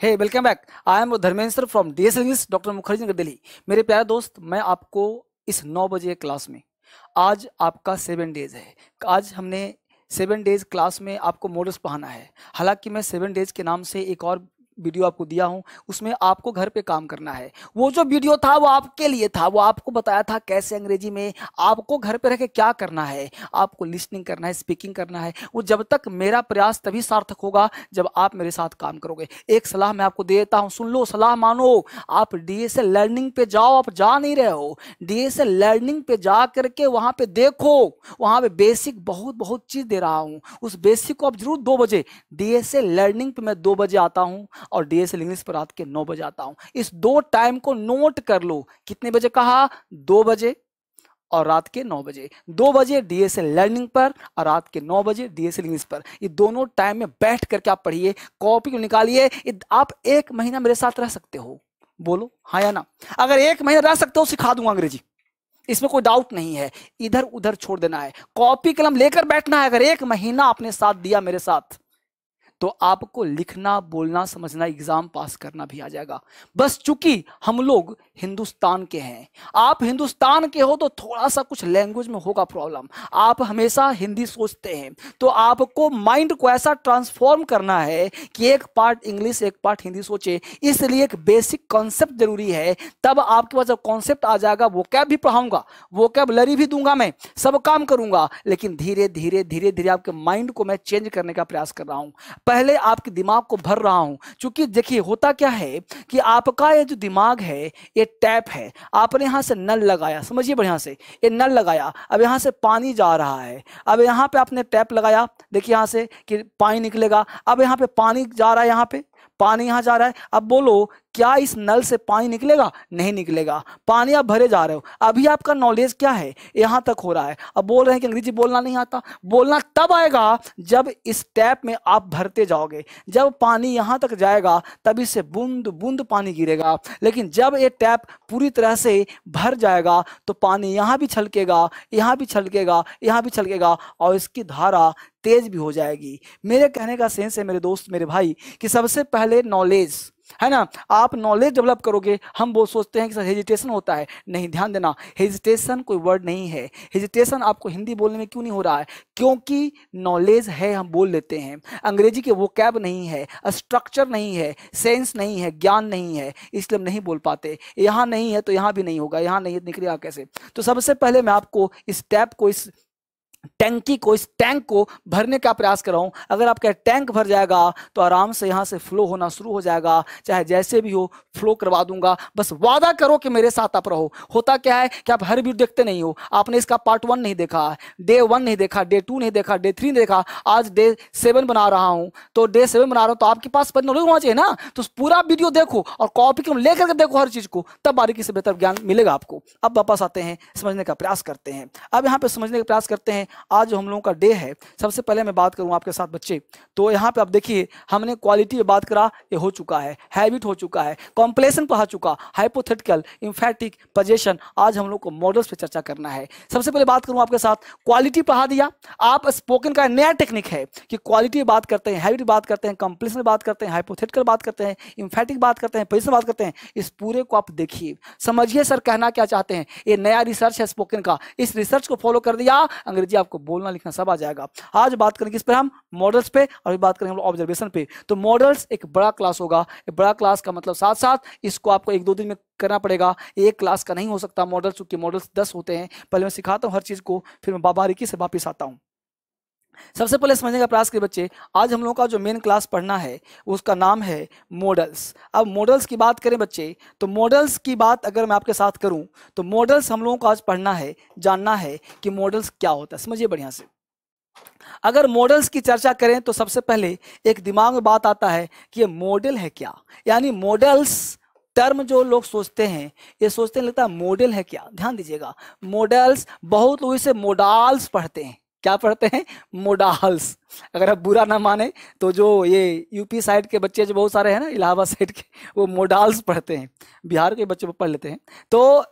Hey welcome back. I am Dharmendra from DS English doctor Mukherjee Nagar Delhi. मेरे प्यारे दोस्त, मैं आपको इस 9 बजे क्लास में, आज आपका 7 डेज है। आज हमने 7 डेज क्लास में आपको मॉडल्स पढ़ाना है। हालांकि मैं 7 डेज के नाम से एक और वीडियो आपको दिया हूं, उसमें आपको घर पे काम करना है। वो जो वीडियो था वो आपके लिए था, वो आपको बताया था कैसे अंग्रेजी में आपको घर पे रह के क्या करना है, आपको लिसनिंग करना है, स्पीकिंग करना है। वो जब तक मेरा प्रयास तभी सार्थक होगा जब आप मेरे साथ काम करोगे। एक सलाह मैं आपको देता हूं, सुन लो, सलाह मानो। आप डीएसएल लर्निंग पे जाओ, आप जा नहीं रहे हो। डीएसएल लर्निंग पे जा करके वहां पे देखो, वहां पे बेसिक बहुत बहुत चीज दे रहा हूं। उस बेसिक को आप जरूर 2 बजे, डीएसएल लर्निंग पे मैं 2 बजे आता हूं और डीएसएल इंग्लिश पर रात के 9 बजे आता हूं। इस 2 टाइम को नोट कर लो। कितने बजे कहा? 2 बजे और रात के 9 बजे। 2 बजे डीएसएल लर्निंग पर और रात के 9 बजे डीएसएल इंग्लिश पर। ये दोनों टाइम में बैठ करके आप पढ़िए, कॉपी को निकालिए। आप 1 महीना मेरे साथ रह सकते हो, बोलो हाँ या ना? अगर 1 महीना रह सकते हो, सिखा दूंगा अंग्रेजी, इसमें कोई डाउट नहीं है। इधर उधर छोड़ देना है, कॉपी कलम लेकर बैठना है। अगर 1 महीना आपने साथ दिया मेरे साथ, तो आपको लिखना, बोलना, समझना, एग्जाम पास करना भी आ जाएगा। बस चूंकि हम लोग हिंदुस्तान के हैं, आप हिंदुस्तान के हो, तो थोड़ा सा कुछ लैंग्वेज में होगा प्रॉब्लम। आप हमेशा हिंदी सोचते हैं, तो आपको माइंड को ऐसा ट्रांसफॉर्म करना है कि एक पार्ट इंग्लिश एक पार्ट हिंदी सोचे। इसलिए एक बेसिक कॉन्सेप्ट जरूरी है। तब आपके पास जब कॉन्सेप्ट आ जाएगा, वोकैब भी पढ़ाऊंगा, वोकैबुलरी भी दूंगा, मैं सब काम करूंगा। लेकिन धीरे धीरे धीरे धीरे आपके माइंड को मैं चेंज करने का प्रयास कर रहा हूं। पहले आपके दिमाग को भर रहा हूं, क्योंकि देखिए होता क्या है कि आपका ये जो दिमाग है, ये टैप है। आपने यहां से नल लगाया, समझिए बढ़िया से, ये नल लगाया, अब यहां से पानी जा रहा है। अब यहां पे आपने टैप लगाया, देखिए यहां से कि पानी निकलेगा। अब यहां पे पानी जा रहा है, यहां पे पानी यहां जा रहा है। अब बोलो, क्या इस नल से पानी निकलेगा? नहीं निकलेगा। पानी आप भरे जा रहे हो। अभी आपका नॉलेज क्या है? यहां तक हो रहा है। अब बोल रहे हैं कि अंग्रेजी बोलना नहीं आता। बोलना तब आएगा जब इस टैप में आप भरते जाओगे। जब पानी यहां तक जाएगा, तब इससे बूंद बूंद पानी गिरेगा। लेकिन जब ये टैप पूरी तरह से भर जाएगा, तो पानी यहां भी छलकेगा, यहां भी छलकेगा, यहां भी छलकेगा, और इसकी धारा तेज भी हो जाएगी। मेरे कहने का सेंस है मेरे दोस्त, मेरे भाई, कि सबसे पहले नॉलेज है ना, आप नॉलेज डेवलप करोगे। हम वो सोचते हैं कि सर हेजिटेशन होता है, नहीं, ध्यान देना, हेजिटेशन कोई वर्ड नहीं है। हेजिटेशन आपको हिंदी बोलने में क्यों नहीं हो रहा है? क्योंकि नॉलेज है, हम बोल लेते हैं। अंग्रेजी के वोकैब नहीं है, स्ट्रक्चर नहीं है, सेंस नहीं है, ज्ञान नहीं है, इसलिए हम नहीं बोल पाते। यहाँ नहीं है तो यहाँ भी नहीं होगा, यहाँ नहीं है तो निकलेगा कैसे? तो सबसे पहले मैं आपको इस टैप को, इस टैंकी को, इस टैंक को भरने का प्रयास कर रहा हूं। अगर आपका टैंक भर जाएगा तो आराम से यहां से फ्लो होना शुरू हो जाएगा। चाहे जैसे भी हो, फ्लो करवा दूंगा। बस वादा करो कि मेरे साथ आप रहो। होता क्या है कि आप हर वीडियो देखते नहीं हो। आपने इसका पार्ट 1 नहीं देखा, डे 1 नहीं देखा, डे 2 नहीं देखा, डे 3 नहीं देखा, आज डे 7 बना रहा हूं। तो डे 7 बना रहा हूं तो आपके पास नॉलेज होना चाहिए ना। तो पूरा वीडियो देखो और कॉपी को लेकर के देखो हर चीज को, तब बारीकी से बेहतर ज्ञान मिलेगा आपको। अब वापस आते हैं, समझने का प्रयास करते हैं। अब यहाँ पे समझने का प्रयास करते हैं। आज जो हम लोगों का डे है, सबसे पहले मैं बात करूं आपके साथ बच्चे, तो यहाँ पे आप देखिए, हमने क्वालिटी पे बात करा, ये हो चुका है, हैबिट हो चुका है, कॉम्प्लेशन पढ़ा चुका, हाइपोथेटिकल, एम्फैटिक, पोजेशन। आज हम लोग को मॉडल्स पे चर्चा करना है। सबसे पहले बात करूं आपके साथ, क्वालिटी पढ़ा दिया। आप स्पोकन का नया टेक्निक है कि क्वालिटी बात करते हैं, हैबिट बात करते हैं, कॉम्प्लेशन बात करते हैं, हाइपोथेटिकल बात करते हैं, एम्फैटिक बात करते हैं, पोजेशन बात करते हैं। इस पूरे को आप देखिए, समझिए सर कहना क्या चाहते हैं। ये नया रिसर्च है स्पोकन का, इस रिसर्च को फॉलो कर दिया, अंग्रेजी आपको बोलना लिखना सब आ जाएगा। आज बात करेंगे इस पर, हम मॉडल्स पे, और बात करेंगे हम ऑब्जर्वेशन पे। तो मॉडल्स एक बड़ा क्लास होगा। एक बड़ा क्लास का मतलब साथ साथ इसको आपको 1-2 दिन में करना पड़ेगा। एक क्लास का नहीं हो सकता मॉडल्स, क्योंकि मॉडल्स 10 होते हैं। पहले मैं सिखाता हूं हर चीज को, फिर मैं बारीकी से वापिस आता हूं। सबसे पहले समझने का प्रयास करिए बच्चे, आज हम लोग का जो मेन क्लास पढ़ना है उसका नाम है मॉडल्स। अब मॉडल्स की बात करें बच्चे, तो मॉडल्स की बात अगर मैं आपके साथ करूं, तो मॉडल्स हम लोगों को आज पढ़ना है, जानना है कि मॉडल्स क्या होता है। समझिए बढ़िया से, अगर मॉडल्स की चर्चा करें तो सबसे पहले एक दिमाग में बात आता है कि ये मॉडल है क्या। यानी मॉडल्स टर्म जो लोग सोचते हैं, ये सोचते हैं लगता है मॉडल है क्या। ध्यान दीजिएगा, मॉडल्स, बहुत लोग इसे मोडाल्स पढ़ते हैं। क्या पढ़ते हैं? मोडाल्स। अगर आप बुरा ना माने तो जो ये यूपी साइड के बच्चे जो बहुत सारे हैं ना, इलाहाबाद साइड के, वो मोडाल्स पढ़ते हैं। बिहार के बच्चे पढ़ लेते हैं। तो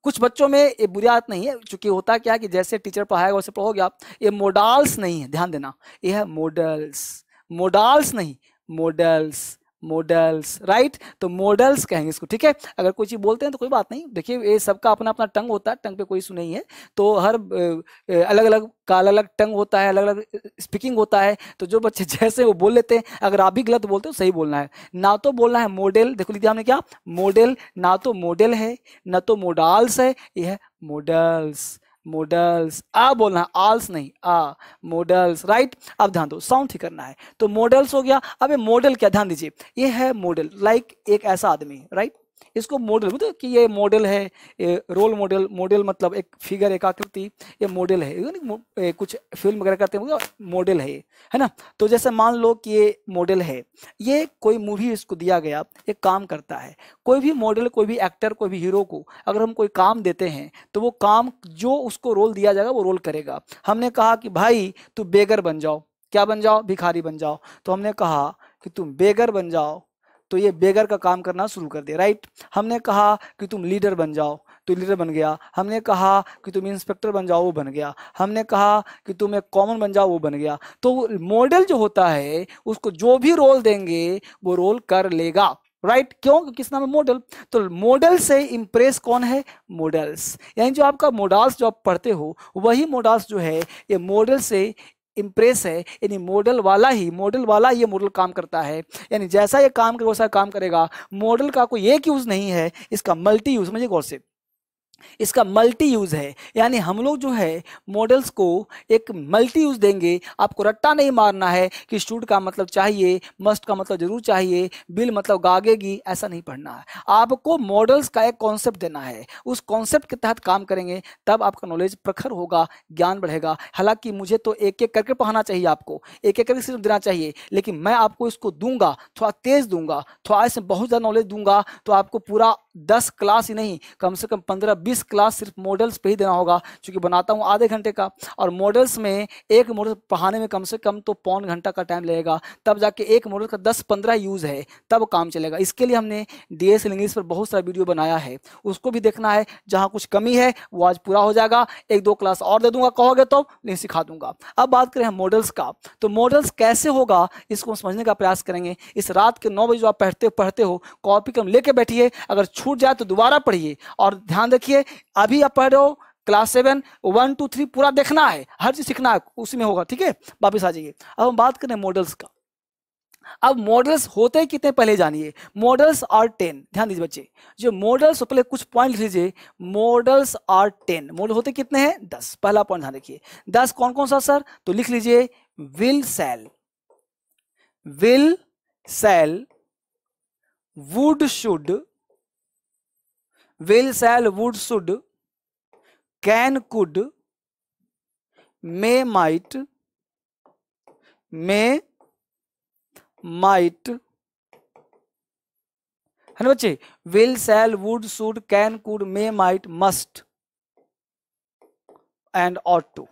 कुछ बच्चों में ये बुरी आदत नहीं है, चूंकि होता क्या है कि जैसे टीचर पढ़ाएगा वैसे पढ़ोगे आप। ये मोडाल्स नहीं है, ध्यान देना, ये है मॉडल्स। मोडाल्स नहीं, मॉडल्स। Models, right. तो मॉडल्स कहेंगे इसको, ठीक है। अगर कोई चीज बोलते हैं तो कोई बात नहीं, देखिए ये सबका अपना अपना टंग होता है, टंग पे कोई इशू नहीं है। तो हर अलग अलग का अलग अलग टंग होता है, अलग अलग स्पीकिंग होता है। तो जो बच्चे जैसे वो बोल लेते हैं, अगर आप भी गलत बोलते हो सही बोलना है। ना तो बोलना है मॉडल, देखो लीजिए हमने क्या, मॉडल, ना तो मॉडल है ना तो मोडाल्स है, ये है मॉडल्स। मॉडल्स आ बोलना है, आल्स नहीं, आ, मॉडल्स, राइट। अब ध्यान दो, साउंड ही करना है। तो मॉडल्स हो गया। अब ये मॉडल क्या, ध्यान दीजिए, ये है मॉडल, लाइक एक ऐसा आदमी, राइट। इसको मॉडल मतलब कि ये मॉडल है, ये रोल मॉडल, मॉडल मतलब एक फिगर, एक आकृति, ये मॉडल है, यानी कुछ फिल्म वगैरह करते हैं मॉडल है ये, है ना। तो जैसे मान लो कि ये मॉडल है, ये कोई मूवी इसको दिया गया, एक काम करता है। कोई भी मॉडल, कोई भी एक्टर, कोई भी हीरो को अगर हम कोई काम देते हैं तो वो काम जो उसको रोल दिया जाएगा वो रोल करेगा। हमने कहा कि भाई तू बेगर बन जाओ, क्या बन जाओ, भिखारी बन जाओ। तो हमने कहा कि तुम बेगर बन जाओ, तो ये बेगर का काम करना शुरू कर दिया, राइट। हमने कहा कि तुम लीडर बन जाओ, तो लीडर बन गया। हमने कहा कि तुम इंस्पेक्टर बन जाओ, वो बन गया। हमने कहा कि तुम एक कॉमन बन जाओ, वो बन गया। तो मॉडल जो होता है उसको जो भी रोल देंगे वो रोल कर लेगा, राइट। क्यों, क्योंकि इसका नाम है मॉडल। तो मॉडल से इंप्रेस कौन है, मॉडल्स। यानी जो आपका मॉडल्स जो आप पढ़ते हो, वही मॉडल्स जो है ये मॉडल से इंप्रेस है, यानी मॉडल वाला ये मॉडल काम करता है। यानी जैसा ये काम करे वैसा काम करेगा। मॉडल का कोई एक यूज नहीं है, इसका मल्टी यूज, समझिए गौर से, इसका मल्टी यूज है। यानी हम लोग जो है मॉडल्स को एक मल्टी यूज देंगे। आपको रट्टा नहीं मारना है कि शुड का मतलब चाहिए, मस्ट का मतलब जरूर चाहिए, बिल मतलब गागेगी, ऐसा नहीं पढ़ना है। आपको मॉडल्स का एक कॉन्सेप्ट देना है, उस कॉन्सेप्ट के तहत काम करेंगे, तब आपका नॉलेज प्रखर होगा, ज्ञान बढ़ेगा। हालांकि मुझे तो एक एक करके पढ़ाना चाहिए, आपको एक एक करके सिर्फ देना चाहिए, लेकिन मैं आपको इसको दूंगा, थोड़ा तेज दूंगा, थोड़ा इसमें बहुत ज़्यादा नॉलेज दूंगा, तो आपको पूरा 10 क्लास ही नहीं, कम से कम 15-20 क्लास सिर्फ मॉडल्स पे ही देना होगा, क्योंकि बनाता हूँ आधे घंटे का। और मॉडल्स में एक मॉडल पढ़ाने में कम से कम तो पौन घंटा का टाइम लगेगा, तब जाके एक मॉडल का 10-15 यूज है, तब काम चलेगा। इसके लिए हमने डीएसएल इंग्लिश पर बहुत सारा वीडियो बनाया है, उसको भी देखना है। जहाँ कुछ कमी है वो आज पूरा हो जाएगा, 1-2 क्लास और दे दूंगा, कहोगे तो नहीं सिखा दूंगा। अब बात करें हम मॉडल्स का, तो मॉडल्स कैसे होगा इसको समझने का प्रयास करेंगे। इस रात के 9 बजे जो आप पढ़ते हो, कॉपी कलम लेके बैठिए, अगर छूट जाए तो दोबारा पढ़िए। और ध्यान रखिए, अभी आप पढ़ रहे हो क्लास 7, 1 2 3 पूरा देखना है, हर चीज सीखना है, उसी में होगा, ठीक है। वापिस आ जाइए। अब हम बात करें मॉडल्स का। अब मॉडल्स होते कितने पहले जानिए। मॉडल्स आर 10, ध्यान दीजिए बच्चे, जो मॉडल्स पहले कुछ पॉइंट लिख लीजिए। मॉडल्स आर 10, मॉडल होते कितने हैं, 10। पहला पॉइंट ध्यान रखिए, 10 कौन कौन सा सर, तो लिख लीजिए will shall, will shall, would should, will, shall, would, should, can, could, may, might, है ना बच्चे। will, shall, would, should, can, could, may, might, must and ought to।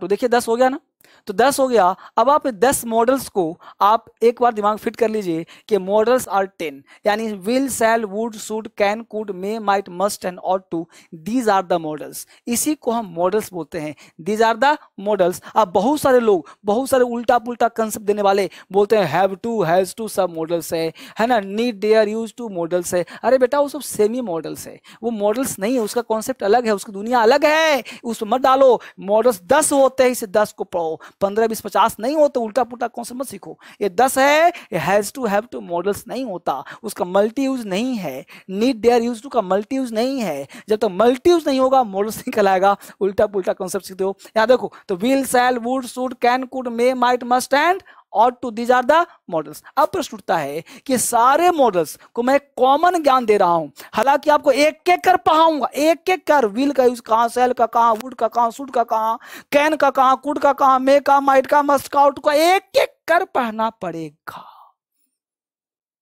देखिए 10 हो गया ना, तो 10 हो गया। अब आप 10 मॉडल्स को आप एक बार दिमाग फिट कर लीजिए कि मॉडल्स आर 10, यानी will, shall, would, should, can, could, may, might, must and ought to, these are the modals. इसी को हम मॉडल्स बोलते हैं, दीज आर द मॉडल्स। अब बहुत सारे लोग बहुत सारे उल्टा पुल्टा कंसेप्ट देने वाले बोलते हैं हैव टू, हैज टू सब मॉडल्स है ना, need, dare, use to modals है। अरे बेटा वो सब सेमी मॉडल्स है, वो मॉडल्स नहीं है, उसका कॉन्सेप्ट अलग है, उसकी दुनिया अलग है, उसमें मत डालो। मॉडल्स 10 होते हैं, इसे 10 को पढ़ो, 15, 20, 50 नहीं होते, उल्टा पुल्टा कॉन्सेप्ट मत सीखो। ये 10 है, ये has to, have to modals नहीं होता, उसका मल्टी यूज नहीं है। नीड, डेयर, यूज टू का मल्टी यूज नहीं है। जब तक मल्टी यूज नहीं होगा मॉडल्स नहीं कहलाएगा, उल्टा पुल्टा कॉन्सेप्ट सीखते हो। यहाँ देखो, तो will, shall, would, should, can, could, may, might, must and ought to, these are the models। अब प्रश्न उठता है कि सारे मॉडल्स को मैं कॉमन ज्ञान दे रहा हूं, हालांकि आपको एक एक कर पढ़ाऊंगा, एक एक कर। विल का यूज कहां, सेल का कहां, वुड का कहां, शुड का कहां, कैन का कहां, कुड का कहां, मे का, माइट का, मस्ट का, आउट का, एक एक कर पढ़ना पड़ेगा,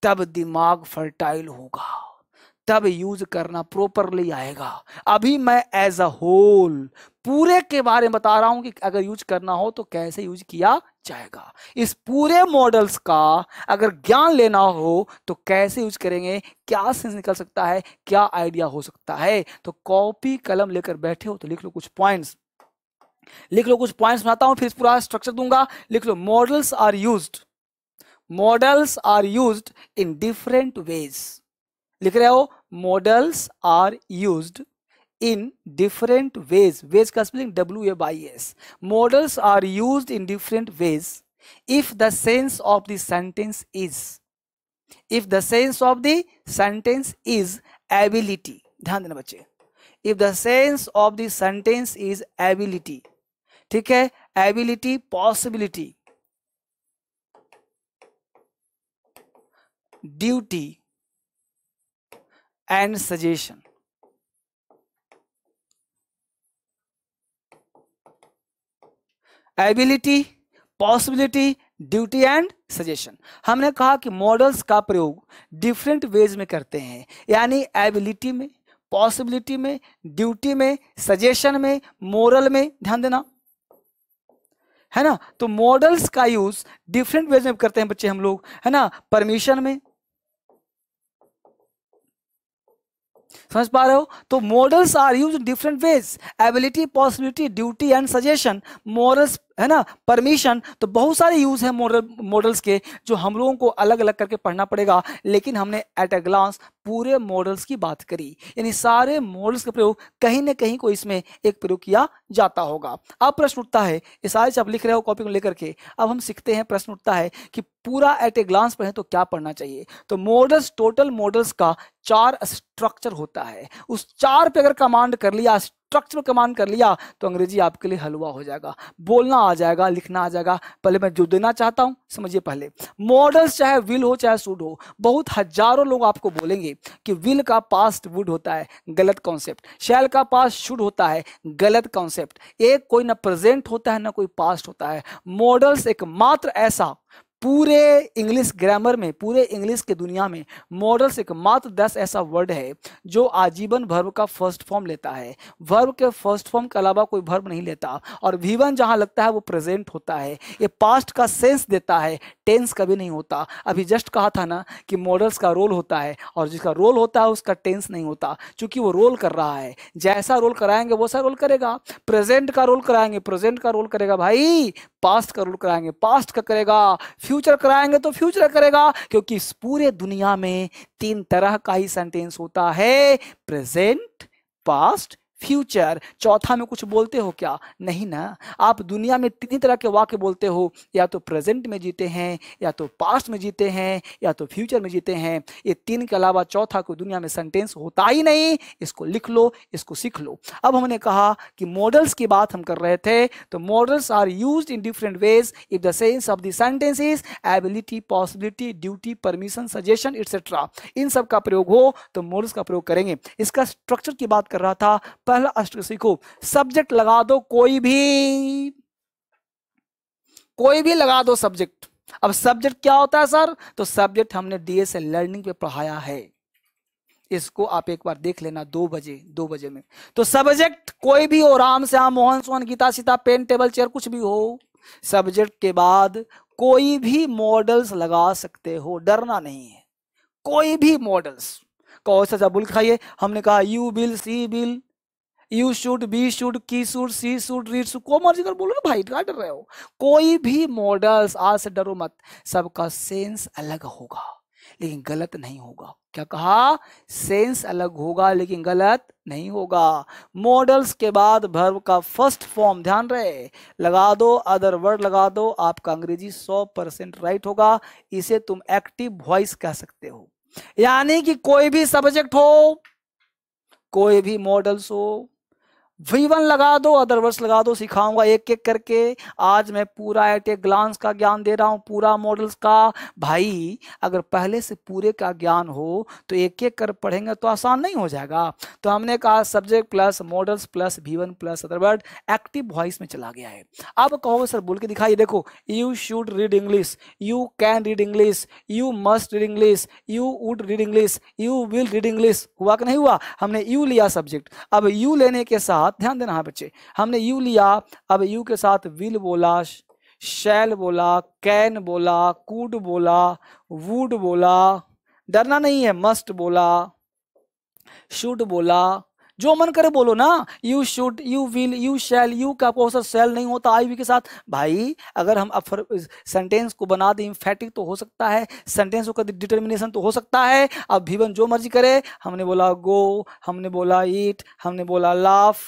तब दिमाग फर्टाइल होगा, तब यूज करना प्रॉपरली आएगा। अभी मैं एज अ होल पूरे के बारे में बता रहा हूं कि अगर यूज करना हो तो कैसे यूज किया जाएगा। इस पूरे मॉडल्स का अगर ज्ञान लेना हो तो कैसे यूज करेंगे, क्या सेंस निकल सकता है, क्या आइडिया हो सकता है। तो कॉपी कलम लेकर बैठे हो तो लिख लो कुछ पॉइंट्स। लिख लो, कुछ पॉइंट्स बनाता हूं फिर पूरा स्ट्रक्चर दूंगा। लिख लो, models are used, models are used in different ways. लिख रहे हो, models are used in different ways, ways का spelling WAYS, models are used in different ways if the sense of the sentence is, if the sense of the sentence is ability, ध्यान देना बच्चे, if the sense of the sentence is ability, ठीक है, ability, possibility, duty and suggestion, ability, possibility, duty and suggestion. हमने कहा कि models का प्रयोग डिफरेंट वेज में करते हैं, यानी एबिलिटी में, पॉसिबिलिटी में, ड्यूटी में, सजेशन में, मोरल में, ध्यान देना, है ना। तो मॉडल्स का यूज डिफरेंट वेज में करते हैं बच्चे हम लोग, है ना। परमिशन में, समझ पा रहे हो। तो models are use in different ways, ability, possibility, duty and suggestion, modals, है ना, परमिशन। तो बहुत सारे यूज है मॉडल्स के, जो हम लोगों को अलग अलग करके पढ़ना पड़ेगा, लेकिन हमने एट अ ग्लांस पूरे मॉडल्स की बात करी, यानी सारे मॉडल्स का प्रयोग कहीं ना कहीं को इसमें एक प्रयोग किया जाता होगा। अब प्रश्न उठता है, ये सारे आप लिख रहे हो कॉपी को लेकर के, अब हम सीखते हैं, प्रश्न उठता है कि पूरा एट ए ग्लांस पढ़े तो क्या पढ़ना चाहिए। तो मॉडल्स, टोटल मॉडल्स का 4 स्ट्रक्चर होता है, उस 4 पे अगर कमांड कर लिया, स्ट्रक्चर कमांड कर लिया, तो अंग्रेजी आपके लिए हलवा हो जाएगा, बोलना आ जाएगा, लिखना आ जाएगा। पहले मैं जो देना चाहता हूं समझिए, पहले मॉडल्स चाहे विल हो चाहे शुड हो, बहुत हजारों लोग आपको बोलेंगे कि विल का पास्ट वुड होता है, गलत कॉन्सेप्ट। शैल का पास्ट शुड होता है, गलत कॉन्सेप्ट। एक कोई ना प्रेजेंट होता है ना कोई पास्ट होता है। मॉडल्स एकमात्र ऐसा पूरे इंग्लिश ग्रामर में, पूरे इंग्लिश के दुनिया में मॉडल्स एकमात्र 10 ऐसा वर्ड है जो आजीवन वर्ब का फर्स्ट फॉर्म लेता है। वर्ब के फर्स्ट फॉर्म के अलावा कोई वर्ब नहीं लेता, और वीवन जहां लगता है वो प्रेजेंट होता है। ये पास्ट का सेंस देता है, टेंस कभी नहीं होता। अभी जस्ट कहा था ना कि मॉडल्स का रोल होता है, और जिसका रोल होता है उसका टेंस नहीं होता, क्योंकि वो रोल कर रहा है। जैसा रोल कराएंगे वैसा रोल करेगा। प्रेजेंट का रोल कराएंगे, प्रेजेंट का रोल करेगा भाई। पास्ट का रोल कराएंगे, पास्ट का करेगा। फ्यूचर कराएंगे तो फ्यूचर करेगा, क्योंकि इस पूरे दुनिया में 3 तरह का ही सेंटेंस होता है, प्रेजेंट, पास्ट, फ्यूचर। चौथा में कुछ बोलते हो क्या? नहीं ना। आप दुनिया में 3 तरह के वाक्य बोलते हो, या तो प्रेजेंट में जीते हैं, या तो पास्ट में जीते हैं, या तो फ्यूचर में जीते हैं। ये 3 के अलावा चौथा कोई दुनिया में सेंटेंस होता ही नहीं। इसको लिख लो, इसको सीख लो। अब हमने कहा कि मॉडल्स की बात हम कर रहे थे, तो models are used in different ways if the sense of the sentence is ability, possibility, duty, permission, suggestion etcetera. इन सब का प्रयोग हो तो मॉडल्स का प्रयोग करेंगे। इसका स्ट्रक्चर की बात कर रहा था। पहला अष्टक सीखो, सब्जेक्ट लगा दो, कोई भी लगा दो सब्जेक्ट। अब सब्जेक्ट क्या होता है सर? तो सब्जेक्ट हमने डीएसएल लर्निंग पे पढ़ाया है, इसको आप एक बार देख लेना 2 बजे में। तो सब्जेक्ट कोई भी हो, Ram Shyam Mohan Sohan Geeta Sita pen table chair कुछ भी हो, सब्जेक्ट के बाद कोई भी मॉडल्स लगा सकते हो, डरना नहीं है। कोई भी मॉडल्स। कौन सा बोल खाइए, हमने कहा you will, see will, you should, be should, की should, see should, read should, को मर्जी कर बोलो ना भाई, क्या डर रहे हो? कोई भी मॉडल्स, आज से डरो मत। सबका सेंस अलग होगा लेकिन गलत नहीं होगा। क्या कहा? सेंस अलग होगा लेकिन गलत नहीं होगा। मॉडल्स के बाद वर्ब का फर्स्ट फॉर्म ध्यान रहे, लगा दो, अदर वर्ड लगा दो, आपका अंग्रेजी 100% राइट होगा। इसे तुम एक्टिव वॉइस कह सकते हो, यानी कि कोई भी सब्जेक्ट हो, कोई भी मॉडल्स हो, V1 लगा दो, अदर वर्ड्स लगा दो। सिखाऊंगा एक एक करके। आज मैं पूरा एट ए ग्लांस का ज्ञान दे रहा हूं, पूरा मॉडल्स का। भाई अगर पहले से पूरे का ज्ञान हो तो एक एक कर पढ़ेंगे तो आसान नहीं हो जाएगा। तो हमने कहा subject plus modals plus V1 plus other word active voice में चला गया है। अब कहो सर बोल के दिखाइए। देखो, you should read English, you can read English, you must read English, you would read English, you will read English. हुआ कि नहीं हुआ? हमने यू लिया सब्जेक्ट। अब यू लेने के साथ ध्यान देना है बच्चे, हमने यू लिया, अब यू के साथ विल बोला, शैल बोला, कैन बोला, कुड बोला, वुड बोला, डरना नहीं है, मस्ट बोला, शुड बोला, जो मन करे बोलो ना, you should, you will, you shall, you का अपोजिट शैल नहीं होता आई वी के साथ भाई। अगर हम सेंटेंस को बना दें इम्फेटिक तो हो सकता है, सेंटेंस को डिटर्मिनेशन तो हो सकता है। अब भी जो मर्जी करे, हमने बोला गो, हमने बोला ईट, हमने बोला लाफ,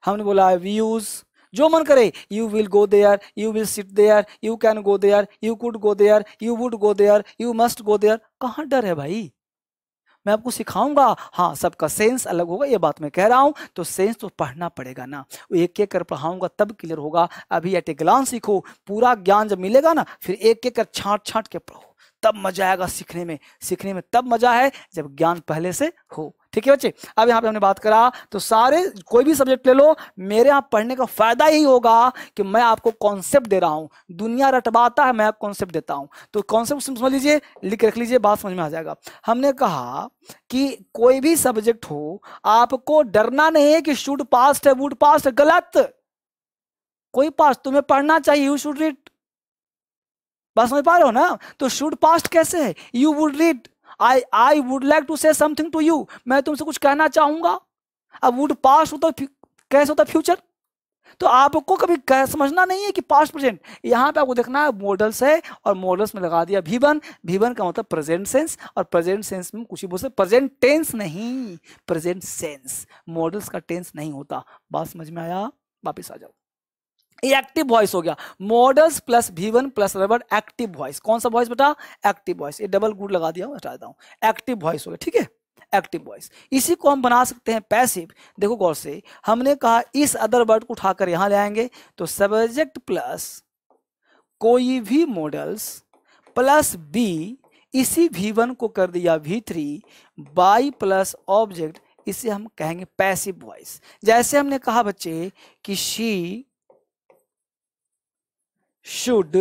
हमने बोला व्यूज, जो मन करे, you will go there, you will sit there, you can go there, you could go there, you would go there, you must go there. कहाँ डर है भाई, मैं आपको सिखाऊंगा। हाँ, सबका सेंस अलग होगा, ये बात मैं कह रहा हूं, तो सेंस तो पढ़ना पड़ेगा ना, एक एक कर पढ़ाऊंगा तब क्लियर होगा। अभी एट ए ग्लांस सीखो, पूरा ज्ञान जब मिलेगा ना, फिर एक एक कर छांट छांट के पढ़ो, तब मजा आएगा सीखने में। सीखने में तब मजा है जब ज्ञान पहले से हो। ठीक है बच्चे, अब यहाँ पे हमने बात करा, तो सारे कोई भी सब्जेक्ट ले लो, मेरे यहाँ पढ़ने का फायदा यही होगा कि मैं आपको कॉन्सेप्ट दे रहा हूँ। दुनिया रटवाता है, मैं आपको कॉन्सेप्ट देता हूँ। तो कॉन्सेप्ट समझ लीजिए, लिख रख लीजिए, बात समझ में आ जाएगा। हमने कहा कि कोई भी सब्जेक्ट हो, आपको डरना नहीं है कि शुड पास्ट है, वुड पास्ट है, गलत। कोई पास्ट तुम्हें पढ़ना चाहिए, यू शुड रीड। बात समझ पा रहे हो ना? तो शुड पास्ट कैसे है, you would read, I would like to say something to you, मैं तुमसे कुछ कहना चाहूंगा। अब वुड पास्ट होता कैसे होता फ्यूचर, तो आपको कभी समझना नहीं है कि पास्ट प्रेजेंट। यहाँ पे आपको देखना है मॉडल्स है, और मॉडल्स में लगा दिया V1। V1 का मतलब प्रेजेंट सेंस, और प्रेजेंट सेंस में कुछ ही बोल सकते, प्रेजेंट टेंस नहीं, प्रेजेंट सेंस। मॉडल्स का टेंस नहीं होता। बात समझ में आया? वापिस आ जाओ। एक्टिव वॉइस हो गया, models plus V1 plus word active voice. कौन सा वॉइस बेटा? Active voice. ये डबल गुड लगा दिया, हटा देता हूं। एक्टिव वॉइस हो गया, ठीक है, एक्टिव वॉइस। इसी को हम बना सकते हैं पैसिव। देखो गौर से, हमने कहा इस अदर वर्ड को उठाकर यहां ले आएंगे, तो सब्जेक्ट प्लस कोई भी मॉडल्स प्लस बी, इसी V1 को कर दिया V3 बाई प्लस ऑब्जेक्ट, इसे हम कहेंगे पैसिव वॉइस। जैसे हमने कहा बच्चे कि she should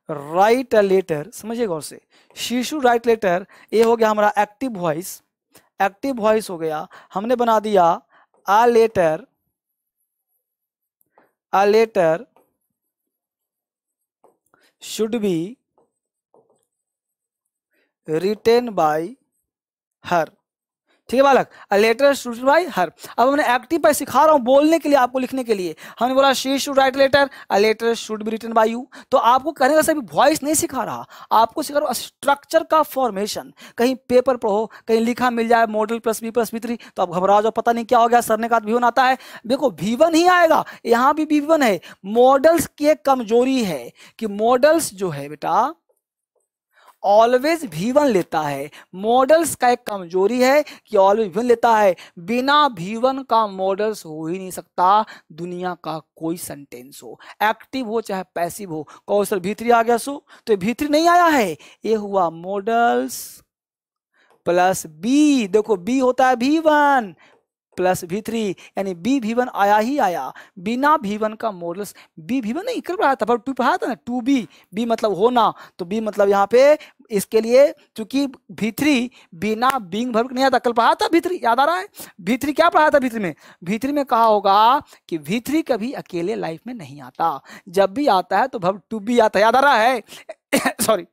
write a letter, समझिए गौर से, शी शुड राइट लेटर, ये हो गया हमारा एक्टिव वॉइस। एक्टिव वॉइस हो गया, हमने बना दिया a letter, a letter should be written by her. ठीक है बालक, a letter should by her. अब हमने एक्टिव पर सिखा रहा हूं बोलने के लिए, आपको लिखने के लिए। हमने बोला she should write letter, a letter should be written by you. तो आपको कहने का सभी वॉइस नहीं सिखा रहा, आपको सिखा रहा हूं स्ट्रक्चर का फॉर्मेशन। कहीं पेपर पढ़ो, कहीं लिखा मिल जाए model plus be plus V3, तो आप घबरा जाओ, पता नहीं क्या हो गया, सर ने कहा V1 आता है। देखो V1 ही आएगा, यहां भी V1 है। मॉडल्स की एक कमजोरी है कि मॉडल्स जो है बेटा ऑलवेज V1 लेता है। मॉडल्स का एक कमजोरी है कि ऑलवेज V1 लेता है। बिना V1 का मॉडल्स हो ही नहीं सकता दुनिया का कोई सेंटेंस हो, एक्टिव हो चाहे पैसिव हो। कहो सर V3 आ गया, सो तो V3 नहीं आया है, ये हुआ मॉडल्स प्लस बी। देखो बी होता है V1 प्लस V3, यानी V1 आया ही आया। बिना V1 का मॉडल्स, V1 नहीं कर पढ़ाया था, पर 2 पढ़ाया था ना, 2B, B मतलब होना, तो B मतलब यहाँ पे इसके लिए, क्योंकि V3 बिना बीइंग वर्ब नहीं आता। कल पढ़ाया था V3, याद आ रहा है? V3 क्या पढ़ाया था V3 में? V3 में कहा होगा कि V3 कभी अकेले लाइफ में नहीं आता, जब भी आता है तो वर्ब टू बी आता है, याद आ रहा है? सॉरी,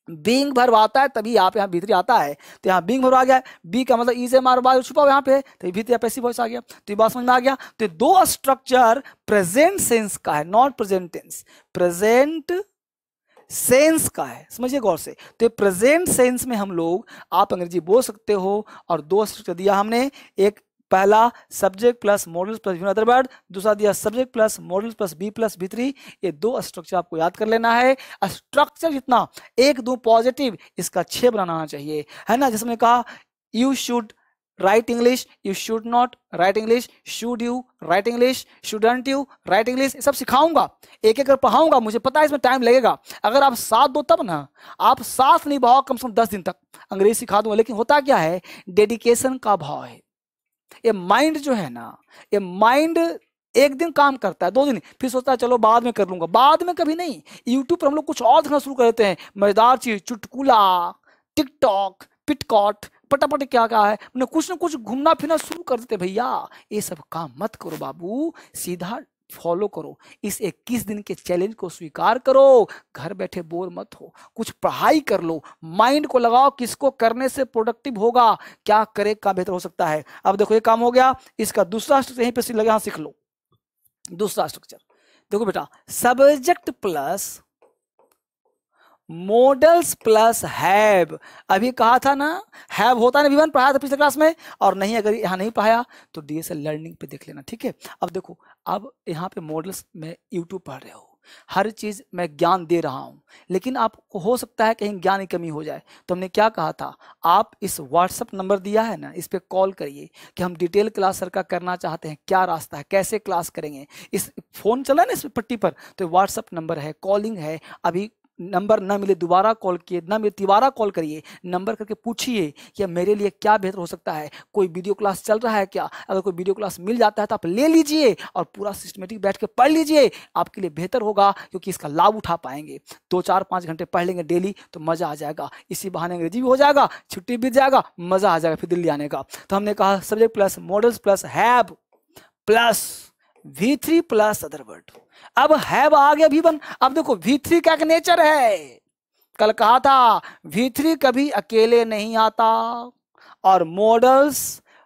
बीइंग वर्ब आता है तभी यहाँ पे यहाँ V3 आता है, तो यहाँ बीइंग वर्ब आ गया। बी का मतलब ई से मार बाल छुपा हुआ यहाँ पे, तो V3 पैसिव वॉइस आ गया। तो ये बात समझ में आ गया। तो दो स्ट्रक्चर प्रेजेंट सेंस का है, not present tense, present sense का है, समझिए गौर से। तो प्रेजेंट सेंस में हम लोग, आप अंग्रेजी बोल सकते हो, और दो स्ट्रक्चर दिया हमने, एक पहला subject plus modals plus other word, दूसरा दिया subject plus modals plus be plus V3। ये दो स्ट्रक्चर आपको याद कर लेना है। स्ट्रक्चर जितना 1 2 पॉजिटिव, इसका 6 बनाना चाहिए, है ना? जिसमें कहा you should write English, you should not right English, should you right English, shouldn't you right English, सब सिखाऊंगा, एक एक कर पढ़ाऊंगा। मुझे पता है इसमें टाइम लगेगा, अगर आप साथ दो तब ना। आप साथ नहीं भाव, कम से कम 10 दिन तक अंग्रेजी सिखा दूंगा। लेकिन होता क्या है, डेडिकेशन का भाव है। ये माइंड जो है ना, ये माइंड एक दिन काम करता है, 2 दिन, फिर सोचता है चलो बाद में कर लूंगा। बाद में कभी नहीं। यूट्यूब पर हम लोग कुछ और देखना शुरू कर देते हैं, मजेदार चीज, चुटकुला, टिकटॉक, पिटकॉट, पटापट, क्या क्या है, कुछ ना कुछ घूमना फिरना शुरू कर देते। भैया ये सब काम मत करो बाबू, सीधा फॉलो करो, इस 21 दिन के चैलेंज को स्वीकार करो, घर बैठे बोर मत हो, कुछ पढ़ाई कर लो, माइंड को लगाओ, किसको करने से प्रोडक्टिव होगा, क्या करे, क्या बेहतर हो सकता है। अब देखो ये काम हो गया, इसका दूसरा स्ट्रक्चर यहीं पे लगे, सीख लो दूसरा स्ट्रक्चर। देखो बेटा, subject plus modals plus have, अभी कहा था ना, हैव होता है ना, V1 पढ़ाया था पिछले क्लास में, और नहीं अगर यहाँ नहीं पढ़ाया तो DSL लर्निंग पे देख लेना, ठीक है। अब देखो, अब यहाँ पे मॉडल्स में यूट्यूब पढ़ रहे हो, हर चीज मैं ज्ञान दे रहा हूँ, लेकिन आपको हो सकता है कहीं ज्ञान की कमी हो जाए, तो हमने क्या कहा था, आप इस व्हाट्सअप नंबर दिया है ना, इस पे कॉल करिए कि हम डिटेल क्लास सर का करना चाहते हैं, क्या रास्ता है, कैसे क्लास करेंगे, इस फोन चला है ना इस पट्टी पर, तो व्हाट्सअप नंबर है, कॉलिंग है, अभी नंबर ना मिले दोबारा कॉल किए, ना मिले तिबारा कॉल करिए, नंबर करके पूछिए कि मेरे लिए क्या बेहतर हो सकता है, कोई वीडियो क्लास चल रहा है क्या, अगर कोई वीडियो क्लास मिल जाता है तो आप ले लीजिए और पूरा सिस्टमेटिक बैठ के पढ़ लीजिए, आपके लिए बेहतर होगा, क्योंकि इसका लाभ उठा पाएंगे। 2-4-5 घंटे पढ़ लेंगे डेली तो मजा आ जाएगा, इसी बहाने अंग्रेजी भी हो जाएगा, छुट्टी बीत जाएगा, मजा आ जाएगा फिर दिल्ली आने का। तो हमने कहा subject plus modals plus have plus V3 plus other word. अब हैव आ गया V1। अब देखो V3 क्या नेचर है, कल कहा था V3 कभी अकेले नहीं आता और मॉडल्स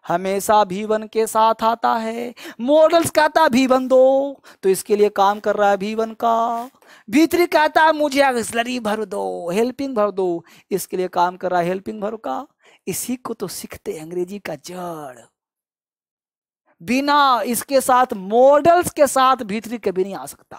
हमेशा V1 के साथ आता है। मॉडल्स कहता है V1 दो, तो इसके लिए काम कर रहा है V1 का। V3 कहता है मुझे एक्सलरी भर दो, हेल्पिंग भर दो, इसके लिए काम कर रहा है हेल्पिंग भर का। इसी को तो सीखते अंग्रेजी का जड़। बिना इसके साथ मॉडल्स के साथ V3 कभी नहीं आ सकता।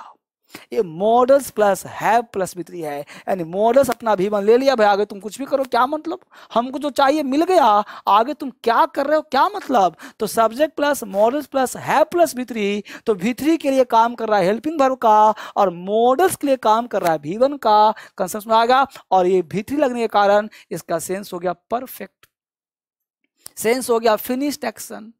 ये models plus have plus V3 है, यानी मॉडल्स अपना V1 ले लिया, भाई आगे तुम कुछ भी करो, क्या मतलब, हमको जो चाहिए मिल गया, आगे तुम क्या कर रहे हो क्या मतलब। तो subject plus modals plus have plus V3, तो V3 के लिए काम कर रहा है हेल्पिंग वर्ब का और मॉडल्स के लिए काम कर रहा है V1 का। कंसेप्ट में आ गया, और ये V3 लगने के कारण इसका सेंस हो गया परफेक्ट, सेंस हो गया फिनिश्ड एक्शन।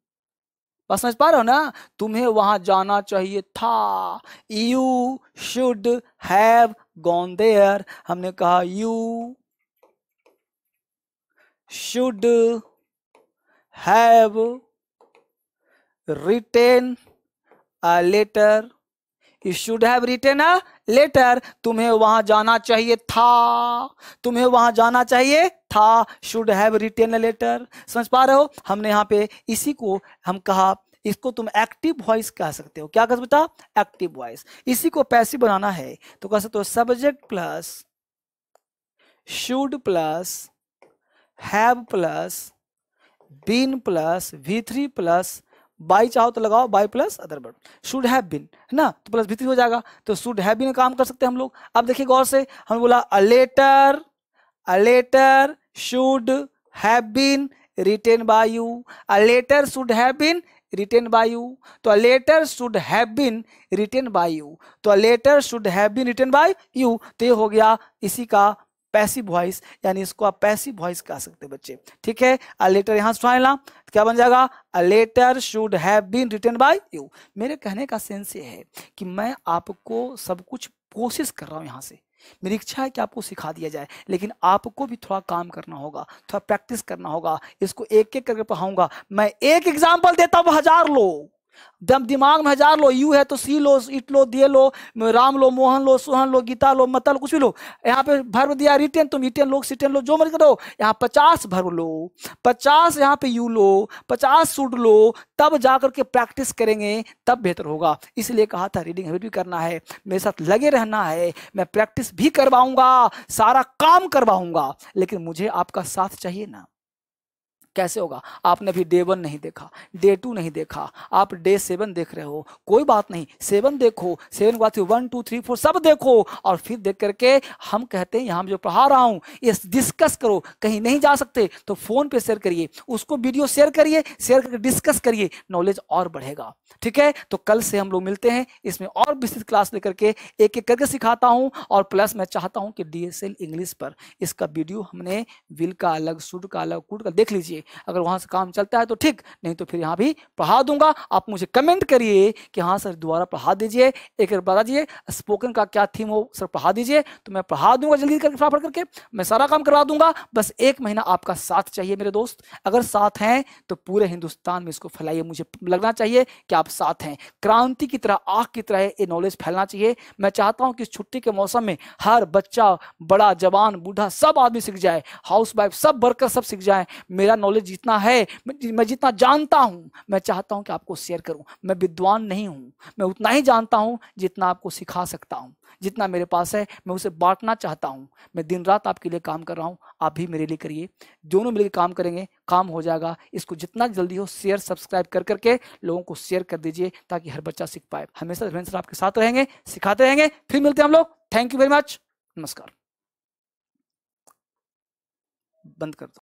बस समझ पा रहे हो ना, तुम्हें वहां जाना चाहिए था, you should have gone there. हमने कहा you should have written a letter, you should have written a letter. तुम्हें वहां जाना चाहिए था, तुम्हें वहां जाना चाहिए था, should have written a letter. समझ पा रहे हो, हमने यहाँ पे इसी को हम कहा, इसको तुम एक्टिव वॉइस कह सकते हो। क्या कह सकते हो, एक्टिव वॉइस। इसी को पैसिव बनाना है तो कह सकते हो subject plus should plus have plus been plus V3 plus by, चाहो तो लगाओ by plus other word, should have been है ना, तो प्लस V3 हो जाएगा, तो शुड हैव बीन काम कर सकते हैं हम लोग। अब देखिए गौर से, हम बोला a letter should have been written by you, a letter should have been written by you, तो a letter should have been written by you, तो a letter should have been written by you. तो ये हो गया इसी का passive voice, यानी इसको आप पैसिव वॉइस कह सकते हैं बच्चे, ठीक है। अ लेटर यहां से लेना, क्या बन जाएगा, a letter should have been written by you. मेरे कहने का सेंस ये है कि मैं आपको सब कुछ कोशिश कर रहा हूं, यहां से मेरी इच्छा है कि आपको सिखा दिया जाए, लेकिन आपको भी थोड़ा काम करना होगा, थोड़ा प्रैक्टिस करना होगा, इसको एक एक करके पढ़ाऊंगा। मैं एक एग्जाम्पल देता हूं, 1000 लो, दिमाग में 1000 लो, यू है तो सी लो, इट लो, दिए लो, राम लो, मोहन लो, सोहन लो, गीता लो, मत लो, कुछ भी लो। यहाँ पे भर्व दिया रिटेन, तुम रिटेन लो, सिटेन लो, जो मर्जी करो। यहाँ 50 भर्व लो, 50 यहाँ पे यू लो, 50 शुड लो, तब जाकर के प्रैक्टिस करेंगे, तब बेहतर होगा। इसलिए कहा था रीडिंग हैबिट भी करना है, मेरे साथ लगे रहना है, मैं प्रैक्टिस भी करवाऊंगा, सारा काम करवाऊंगा, लेकिन मुझे आपका साथ चाहिए ना। कैसे होगा, आपने अभी डे 1 नहीं देखा, डे 2 नहीं देखा, आप डे 7 देख रहे हो, कोई बात नहीं, 7 देखो, 7 के बाद 1 2 3 4 सब देखो, और फिर देख करके हम कहते हैं यहाँ जो पढ़ा रहा हूँ ये डिस्कस करो। कहीं नहीं जा सकते तो फोन पे शेयर करिए, उसको वीडियो शेयर करिए, शेयर करके डिस्कस करिए, नॉलेज और बढ़ेगा, ठीक है। तो कल से हम लोग मिलते हैं, इसमें और विस्तृत क्लास लेकर के एक एक करके सिखाता हूँ, और प्लस मैं चाहता हूँ कि DSL इंग्लिश पर इसका वीडियो हमने विल का अलग, शुड का अलग, कुड का देख लीजिए, अगर वहां से काम चलता है तो ठीक, नहीं तो फिर यहाँ भी पढ़ा दूंगा। आप मुझे कमेंट करिए कि हाँ सर दोबारा पढ़ा दीजिए, एक बार बता दीजिए स्पोकन का क्या थीम हो सर पढ़ा दीजिए, तो मैं पढ़ा दूंगा जल्दी करके फटाफट करके, मैं सारा काम करवा दूंगा। बस 1 महीना आपका साथ चाहिए मेरे दोस्त। अगर साथ हैं तो पूरे हिंदुस्तान में इसको फैलाइए, मुझे लगना चाहिए कि आप साथ हैं। क्रांति की तरह, आग की तरह ये नॉलेज फैलना चाहिए। मैं चाहता हूं कि इस छुट्टी के मौसम में हर बच्चा, बड़ा, जवान, बूढ़ा, सब आदमी सीख जाए, हाउस वाइफ, सब वर्कर सब सीख जाए। मेरा नॉलेज जितना है, मैं जितना जानता हूं, मैं चाहता हूं कि आपको शेयर करूं। मैं विद्वान नहीं हूं, मैं उतना ही जानता हूं जितना आपको सिखा सकता हूं। जितना मेरे पास है मैं उसे बांटना चाहता हूं। मैं दिन रात आपके लिए काम कर रहा हूं, आप भी मेरे लिए करिए। दोनों मिलकर काम करेंगे, काम हो जाएगा। इसको जितना जल्दी हो शेयर सब्सक्राइब कर करके लोगों को शेयर कर दीजिए ताकि हर बच्चा सीख पाए। हमेशा धर्मेंद्र सर आपके साथ रहेंगे, सिखाते रहेंगे। फिर मिलते हैं हम लोग। Thank you very much. नमस्कार। बंद कर दो।